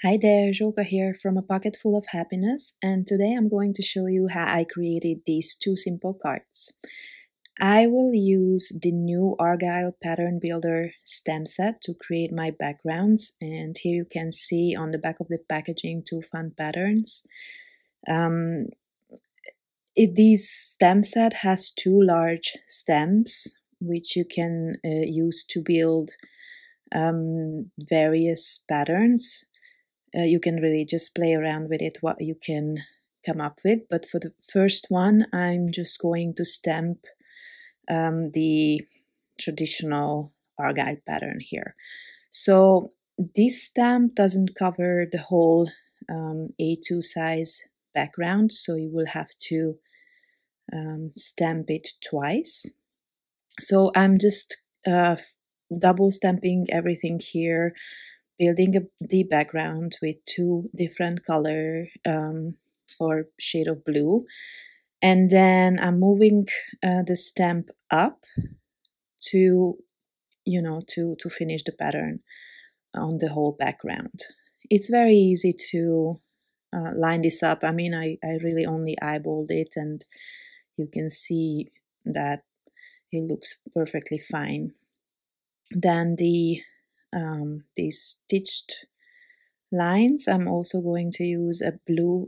Hi there, Joka here from A Pocket Full of Happiness, and today I'm going to show you how I created these two simple cards. I will use the new Argyle Pattern Builder stem set to create my backgrounds, and here you can see on the back of the packaging two fun patterns. This stem set has two large stems, which you can use to build various patterns. You can really just play around with it, what you can come up with. But for the first one, I'm just going to stamp the traditional Argyle pattern here. So this stamp doesn't cover the whole A2 size background, so you will have to stamp it twice. So I'm just double stamping everything here, building the background with two different color or shade of blue, and then I'm moving the stamp up to to finish the pattern on the whole background. It's very easy to line this up. I mean, I really only eyeballed it, and you can see that it looks perfectly fine. Then these stitched lines I'm also going to use a blue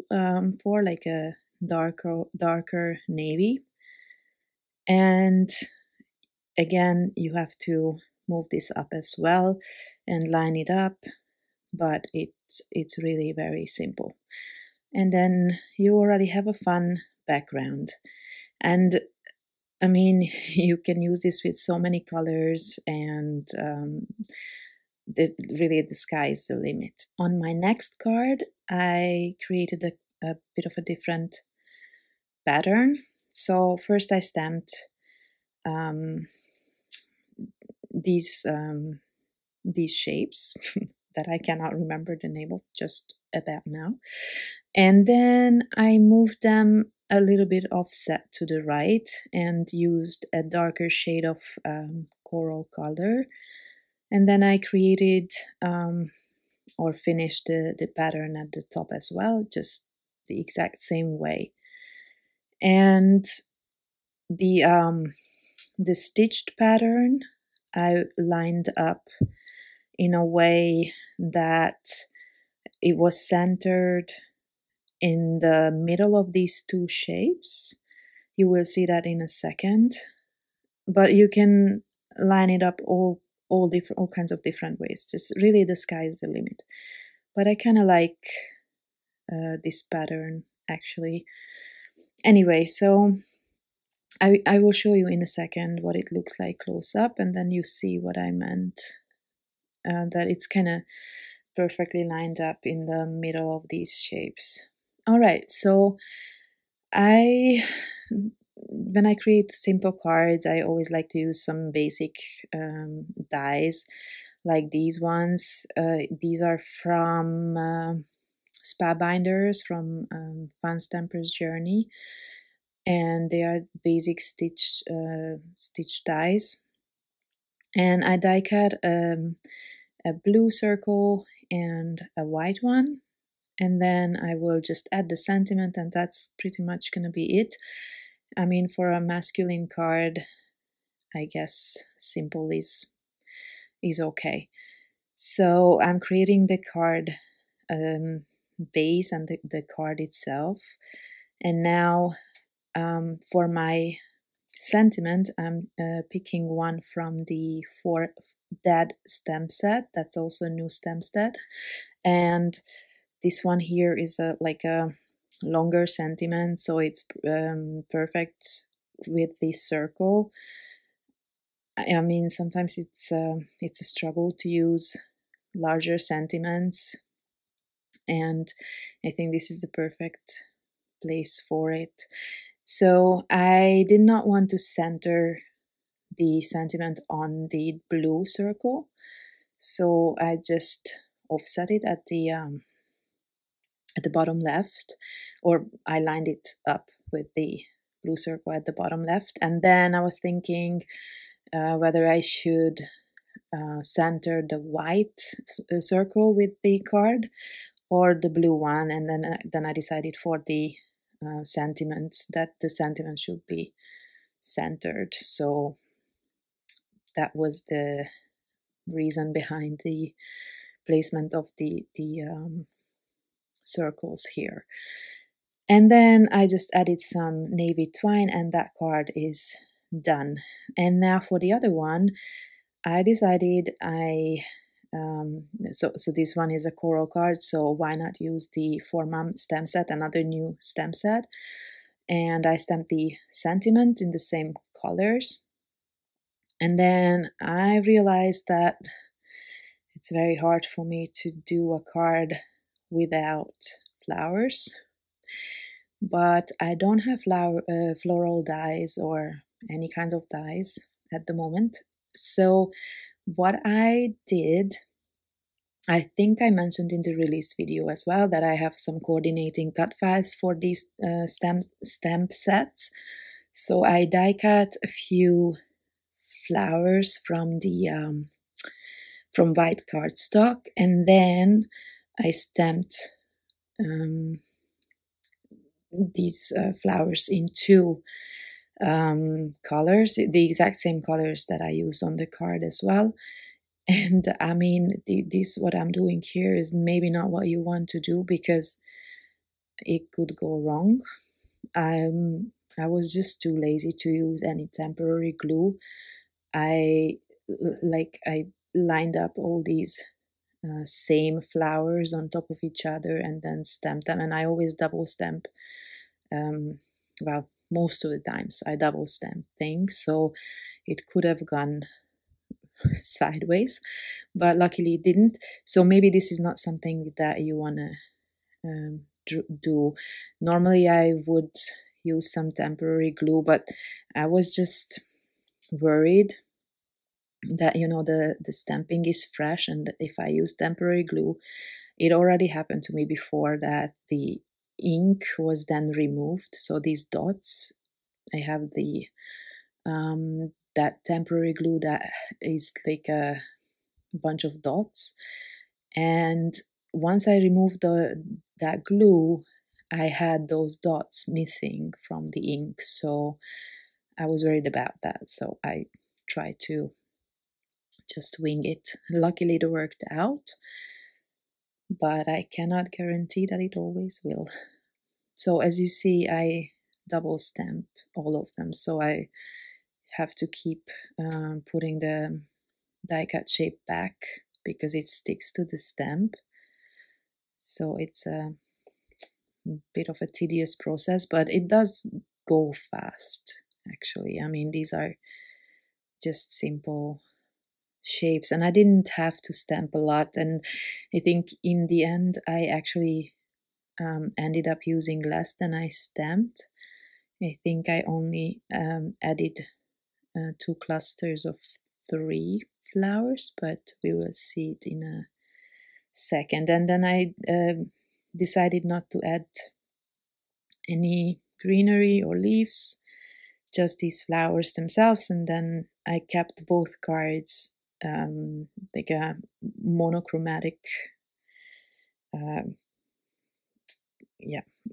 for, like a darker navy. And again, you have to move this up as well and line it up, but it's really very simple. And then you already have a fun background. And I mean, you can use this with so many colors, and really the sky is the limit. On my next card, I created a bit of a different pattern. So first I stamped these shapes that I cannot remember the name of just about now. And then I moved them a little bit offset to the right and used a darker shade of coral color. And then I created or finished the pattern at the top as well, just the exact same way. And the stitched pattern I lined up in a way that it was centered in the middle of these two shapes. You will see that in a second, but you can line it up all kinds of different ways. Just really the sky is the limit. But I kind of like this pattern actually. Anyway, so I will show you in a second what it looks like close up, and then you see what I meant. That it's kind of perfectly lined up in the middle of these shapes. All right, so when I create simple cards, I always like to use some basic dies, like these ones. These are from Spa Binders, from Fun Stamper's Journey, and they are basic stitch dies. And I die cut a blue circle and a white one, and then I will just add the sentiment, and that's pretty much gonna be it. I mean, for a masculine card, I guess simple is okay. So I'm creating the card base and the card itself, and now for my sentiment, I'm picking one from the For Dad stem set. That's also a new stem set, and this one here is like a longer sentiment, so it's perfect with this circle. I mean, sometimes it's a struggle to use larger sentiments, and I think this is the perfect place for it. So I did not want to center the sentiment on the blue circle, so I just offset it at the bottom left, or I lined it up with the blue circle at the bottom left. And then I was thinking whether I should center the white circle with the card or the blue one, and then I decided for the sentiments that the sentiment should be centered. So that was the reason behind the placement of the circles here. And then I just added some navy twine, and that card is done. And now for the other one, I decided so this one is a coral card, so why not use the For Mum stamp set, another new stamp set. And I stamped the sentiment in the same colors. And then I realized that it's very hard for me to do a card without flowers. But I don't have floral dies or any kind of dies at the moment. So what I did, I think I mentioned in the release video as well that I have some coordinating cut files for these stamp sets. So I die cut a few flowers from the from white cardstock, and then I stamped these flowers in two colors, the exact same colors that I used on the card as well. And I mean, this what I'm doing here is maybe not what you want to do, because it could go wrong. I was just too lazy to use any temporary glue. I lined up all these same flowers on top of each other and then stamped them. And I always double stamp. Well, most of the times I double stamp things, so it could have gone sideways, but luckily it didn't. So maybe this is not something that you want to do. Normally I would use some temporary glue, but I was just worried that, you know, the stamping is fresh, and if I use temporary glue, it already happened to me before that the ink was then removed. So these dots, I have the that temporary glue that is like a bunch of dots, and once I removed that glue, I had those dots missing from the ink. So I was worried about that, so I tried to just wing it. Luckily it worked out, but I cannot guarantee that it always will. So as you see, I double stamp all of them, so I have to keep putting the die cut shape back because it sticks to the stamp. So it's a bit of a tedious process, but it does go fast, actually. I mean, these are just simple shapes, and I didn't have to stamp a lot. And I think in the end, I actually ended up using less than I stamped. I think I only added 2 clusters of 3 flowers, but we will see it in a second. And then I decided not to add any greenery or leaves, just these flowers themselves. And then I kept both cards like a monochromatic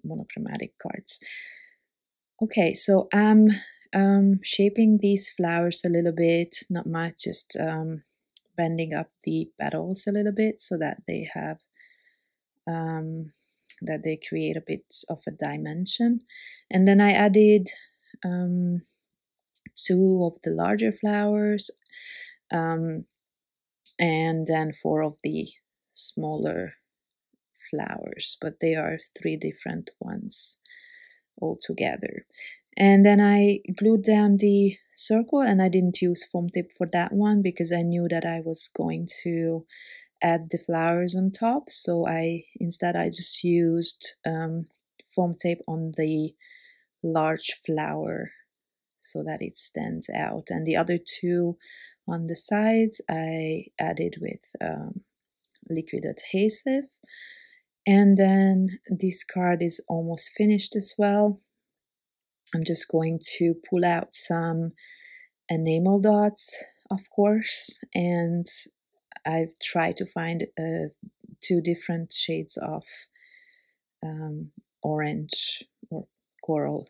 monochromatic cards. Okay, so I'm shaping these flowers a little bit, not much, just bending up the petals a little bit so that they have that they create a bit of a dimension. And then I added 2 of the larger flowers and then 4 of the smaller flowers, but they are 3 different ones altogether. And then I glued down the circle, and I didn't use foam tape for that one because I knew that I was going to add the flowers on top. So instead I just used foam tape on the large flower so that it stands out. And the other 2 on the sides I added with liquid adhesive. And then this card is almost finished as well. I'm just going to pull out some enamel dots of course, and I've tried to find two different shades of orange or coral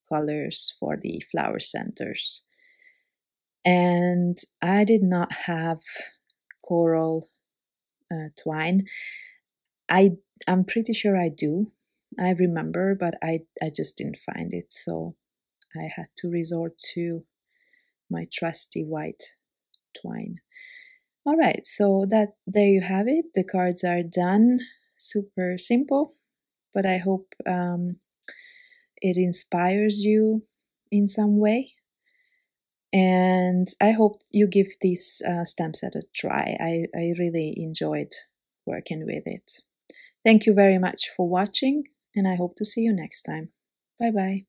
colors for the flower centers. And I did not have coral twine. I'm pretty sure I do. I remember, but I just didn't find it, so I had to resort to my trusty white twine. All right, so there you have it. The cards are done. Super simple, but I hope it inspires you in some way. And I hope you give this stamp set a try. I really enjoyed working with it. Thank you very much for watching, and I hope to see you next time. Bye bye.